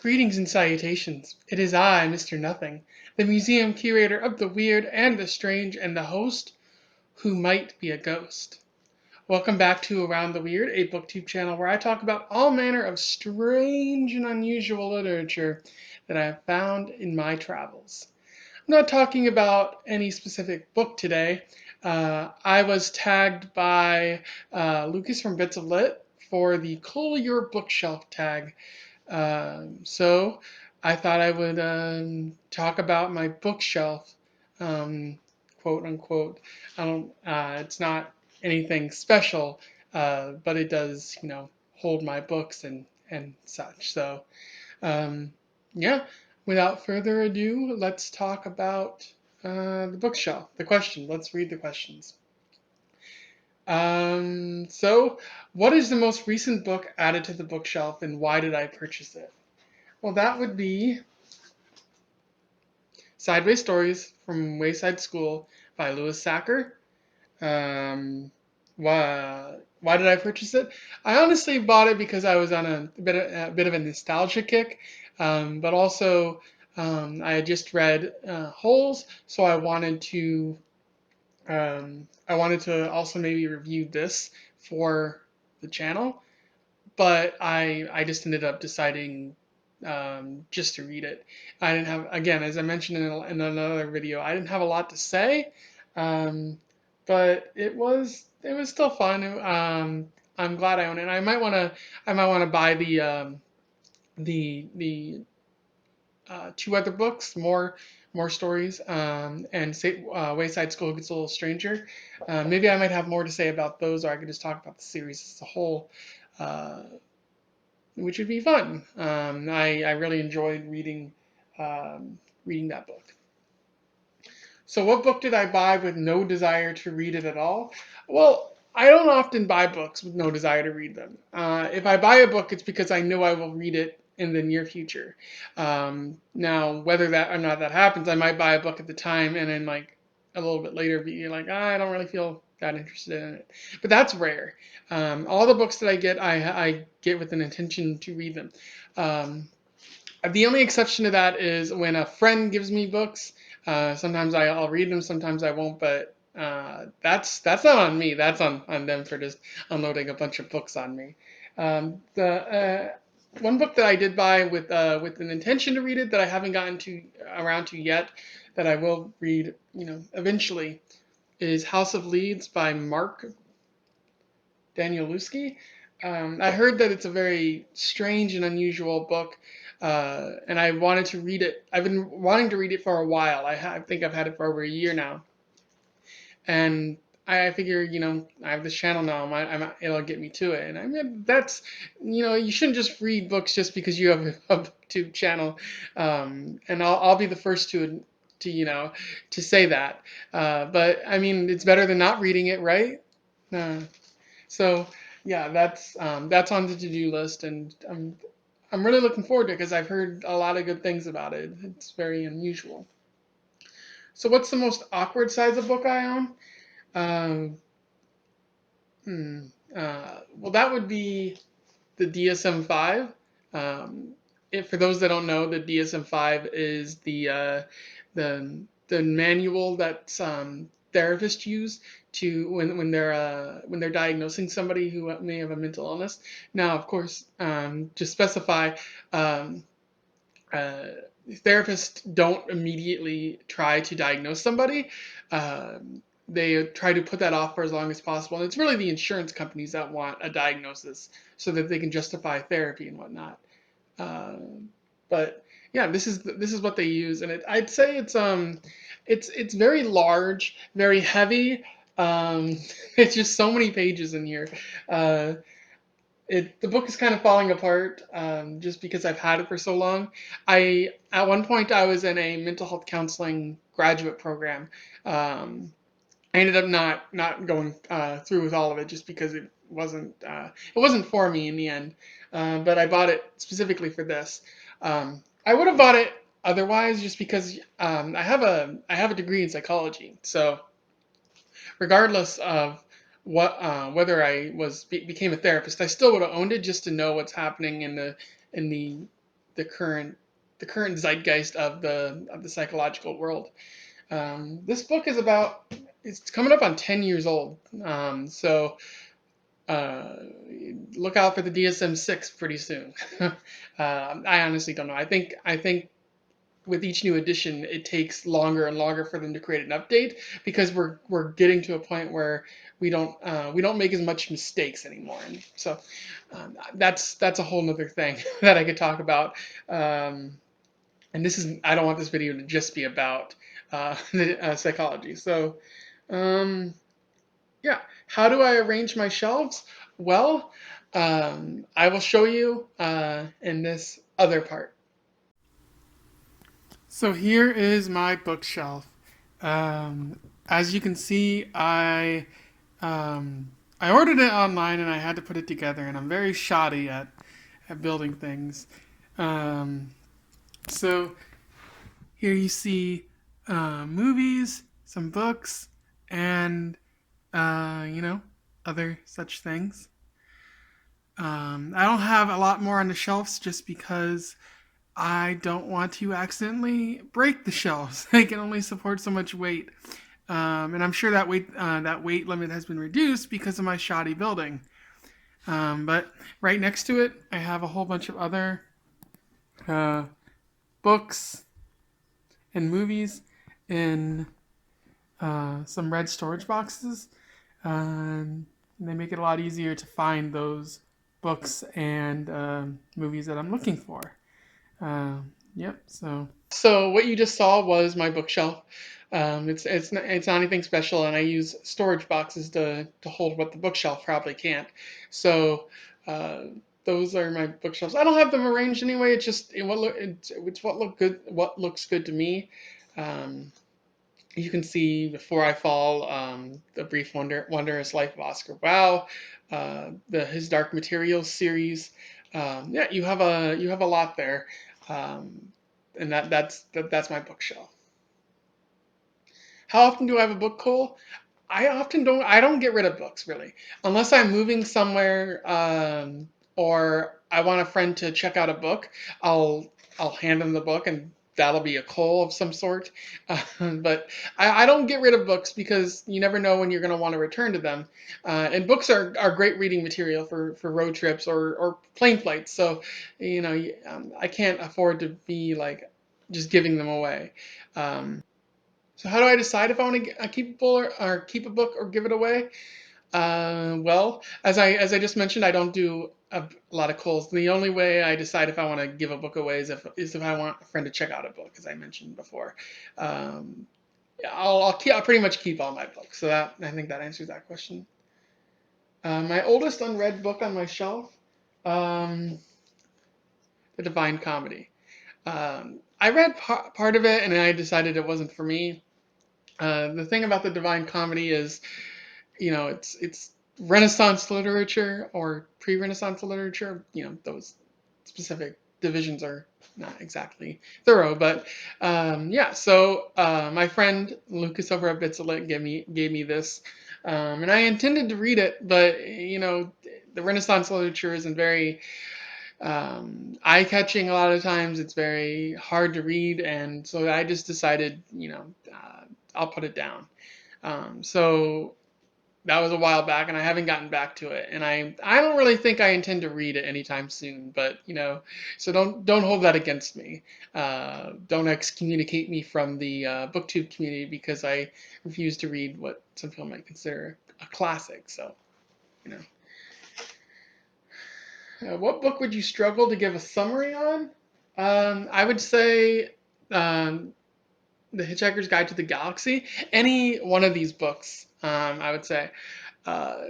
Greetings and salutations. It is I, Mr. Nothing, the museum curator of the weird and the strange and the host who might be a ghost. Welcome back to Around the Weird, a booktube channel where I talk about all manner of strange and unusual literature that I have found in my travels. I'm not talking about any specific book today. I was tagged by Lucas from Bits of Lit for the Cull Your Bookshelf tag. So I thought I would talk about my bookshelf, um, quote unquote. I don't. It's not anything special, but it does, hold my books and such. So, um, yeah. Without further ado, let's talk about the bookshelf. The question. Let's read the questions. So, what is the most recent book added to the bookshelf, and why did I purchase it? Well, that would be Sideways Stories from Wayside School by Lewis Sacker. Um, why did I purchase it? I honestly bought it because I was on a bit of a nostalgia kick, but also I had just read Holes, so I wanted to also maybe review this for the channel, but I just ended up deciding just to read it. I didn't have, again, as I mentioned in another video, I didn't have a lot to say, but it was still fun. I'm glad I own it. I might want to buy the two other books, more stories, and say, Wayside School Gets a Little Stranger. Maybe I might have more to say about those, or I could just talk about the series as a whole. Uh, which would be fun. I really enjoyed reading that book. So, what book did I buy with no desire to read it at all? Well, I don't often buy books with no desire to read them. If I buy a book, it's because I know I will read it in the near future. Now, whether that or not that happens, I might buy a book at the time and then like a little bit later be like, I don't really feel that interested in it. But that's rare. All the books that I get, I get with an intention to read them. Um, the only exception to that is when a friend gives me books. Sometimes I'll read them, sometimes I won't, but that's not on me. That's on them for just unloading a bunch of books on me. The one book that I did buy with an intention to read it that I haven't gotten to around to yet, that I will read, eventually, is House of Leaves by Mark Danielewski. I heard that it's a very strange and unusual book, and I wanted to read it. I've been wanting to read it for a while. I think I've had it for over a year now, and I figure, I have this channel now. It'll get me to it. And I mean, that's, you shouldn't just read books just because you have a booktube channel. And I'll be the first to say that. But I mean, it's better than not reading it, right? Uh, so yeah, that's on the to-do list, and I'm really looking forward to it because I've heard a lot of good things about it. It's very unusual. So what's the most awkward size of book I own? Um, hmm, well, that would be the DSM-5. For those that don't know, the DSM-5 is the manual that therapists use to when they're diagnosing somebody who may have a mental illness. Now, of course, to specify, um, uh, therapists don't immediately try to diagnose somebody. They try to put that off for as long as possible. And it's really the insurance companies that want a diagnosis so that they can justify therapy and whatnot. Uh, but yeah, this is what they use, and I'd say it's very large, very heavy. It's just so many pages in here. Uh, the book is kind of falling apart, just because I've had it for so long. At one point I was in a mental health counseling graduate program. I ended up not going through with all of it just because it wasn't for me in the end. But I bought it specifically for this. I would have bought it otherwise just because I have a degree in psychology. So regardless of whether I became a therapist, I still would have owned it just to know what's happening in the the current zeitgeist of the psychological world. This book is about it's coming up on 10 years old. Uh, Look out for the DSM-6 pretty soon. I honestly don't know. I think with each new edition, it takes longer and longer for them to create an update because we're getting to a point where we don't make as much mistakes anymore. And so that's a whole nother thing that I could talk about. And this is I don't want this video to just be about psychology. So um, yeah, how do I arrange my shelves? Well, I will show you in this other part. So here is my bookshelf. As you can see, I ordered it online and I had to put it together, and I'm very shoddy at building things. Um, so here you see movies, some books, and you know, other such things. I don't have a lot more on the shelves just because I don't want to accidentally break the shelves. They can only support so much weight, and I'm sure that weight limit has been reduced because of my shoddy building. But right next to it, I have a whole bunch of other uh, books and movies in some red storage boxes. They make it a lot easier to find those books and movies that I'm looking for. Yep. So what you just saw was my bookshelf. It's not anything special, and I use storage boxes to hold what the bookshelf probably can't. So uh, those are my bookshelves. I don't have them arranged anyway. It's what looks good to me. Um, you can see Before I Fall, The Brief Wondrous Life of Oscar Wilde, the His Dark Materials series. Yeah, you have a lot there, um, and that's my bookshelf. How often do I have a book haul? I don't get rid of books really, unless I'm moving somewhere or I want a friend to check out a book. I'll hand them the book and that'll be a call of some sort. But I don't get rid of books because you never know when you're going to want to return to them. And books are great reading material for road trips or plane flights. So I can't afford to be like just giving them away. So how do I decide if I want to keep a book or keep a book or give it away? Well, as I just mentioned, I don't do a lot of calls. The only way I decide if I want to give a book away is if I want a friend to check out a book, as I mentioned before. Um, I'll pretty much keep all my books. So that I think that answers that question. My oldest unread book on my shelf, um, The Divine Comedy. I read part of it and I decided it wasn't for me. The thing about the Divine Comedy is, it's Renaissance literature or pre-Renaissance literature. Those specific divisions are not exactly thorough, but yeah. So my friend Lucas over at Bitsalit gave me this, and I intended to read it, but the Renaissance literature isn't very eye-catching a lot of times. It's very hard to read, and so I just decided, I'll put it down. So that was a while back, and I haven't gotten back to it. And I don't really think I intend to read it anytime soon. But so don't hold that against me. Don't excommunicate me from the BookTube community because I refuse to read what some people might consider a classic. So you know. What book would you struggle to give a summary on? I would say um, The Hitchhiker's Guide to the Galaxy. Any one of these books, I would say. Uh,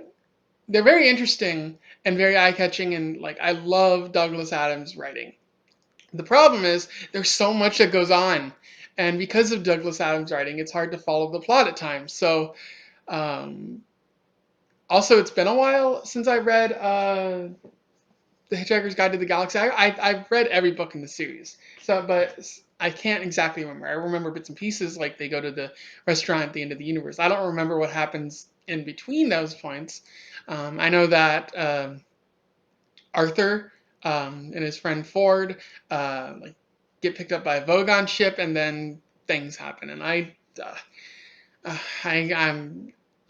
they're very interesting and very eye-catching, and like I love Douglas Adams' writing. The problem is there's so much that goes on, and because of Douglas Adams' writing, it's hard to follow the plot at times. So, um, also, it's been a while since I read The Hitchhiker's Guide to the Galaxy. I've read every book in the series, but I can't exactly remember. I remember bits and pieces, like they go to the restaurant at the end of the universe. I don't remember what happens in between those points. I know that Arthur and his friend Ford like get picked up by a Vogon ship, and then things happen, and I'm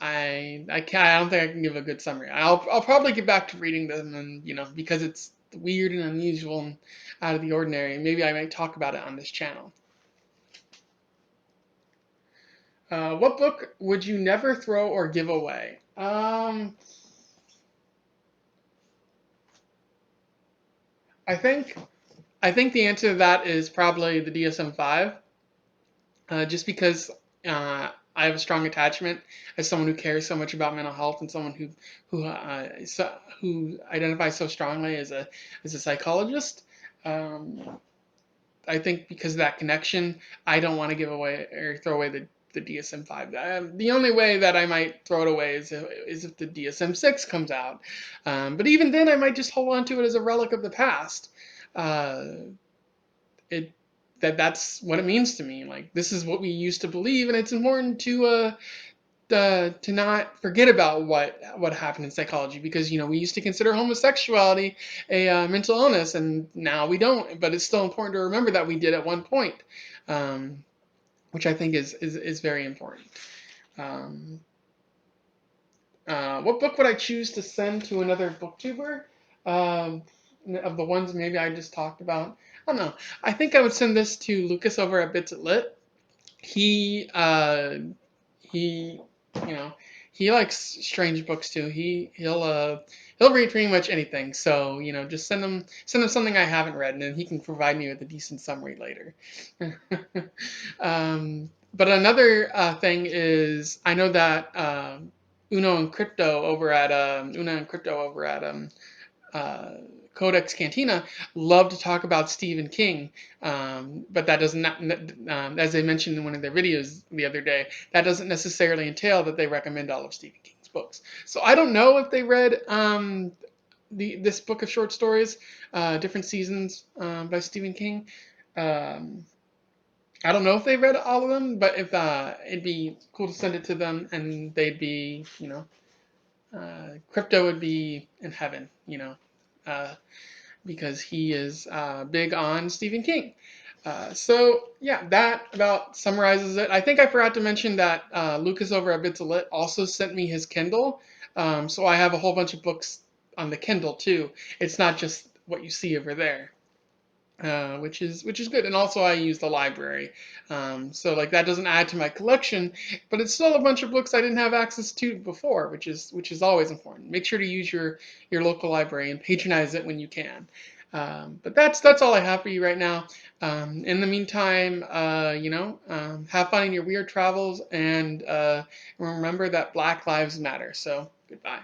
I can't I don't think I can give a good summary. I'll probably get back to reading them, and because it's weird and unusual and out of the ordinary, maybe I might talk about it on this channel. What book would you never throw or give away? I think I think the answer to that is probably the DSM-5, just because I have a strong attachment as someone who cares so much about mental health and someone who identifies so strongly as a psychologist. Um, I think because of that connection, I don't want to give away or throw away the DSM-5. The only way that I might throw it away is if the DSM-6 comes out. But even then, I might just hold on to it as a relic of the past. Uh, it that's what it means to me. Like, this is what we used to believe, and it's important to not forget about what happened in psychology, because we used to consider homosexuality a mental illness, and now we don't. But it's still important to remember that we did at one point, um, which I think is very important. Um, what book would I choose to send to another booktuber? Um, of the ones maybe I just talked about, I don't know. I think I would send this to Lucas over at Bits It Lit. He he you know he likes strange books too. He'll read pretty much anything. So just send him something I haven't read, and then he can provide me with a decent summary later. But another thing is, I know that Una and Crypto over at uh, Codex Cantina love to talk about Stephen King, but that does not, as they mentioned in one of their videos the other day, that doesn't necessarily entail that they recommend all of Stephen King's books. So I don't know if they read this book of short stories, Different Seasons, by Stephen King. Um, I don't know if they read all of them, but if it'd be cool to send it to them, and they'd be, Crypto would be in heaven, uh, because he is big on Stephen King. So yeah, that about summarizes it. I think I forgot to mention that Lucas over at Bits of Lit also sent me his Kindle, so I have a whole bunch of books on the Kindle too. It's not just what you see over there. Which is good, and also I use the library, so like that doesn't add to my collection, but it's still a bunch of books I didn't have access to before, which is always important. Make sure to use your local library and patronize it when you can. But that's all I have for you right now. In the meantime, have fun in your weird travels, and remember that Black Lives Matter. So goodbye.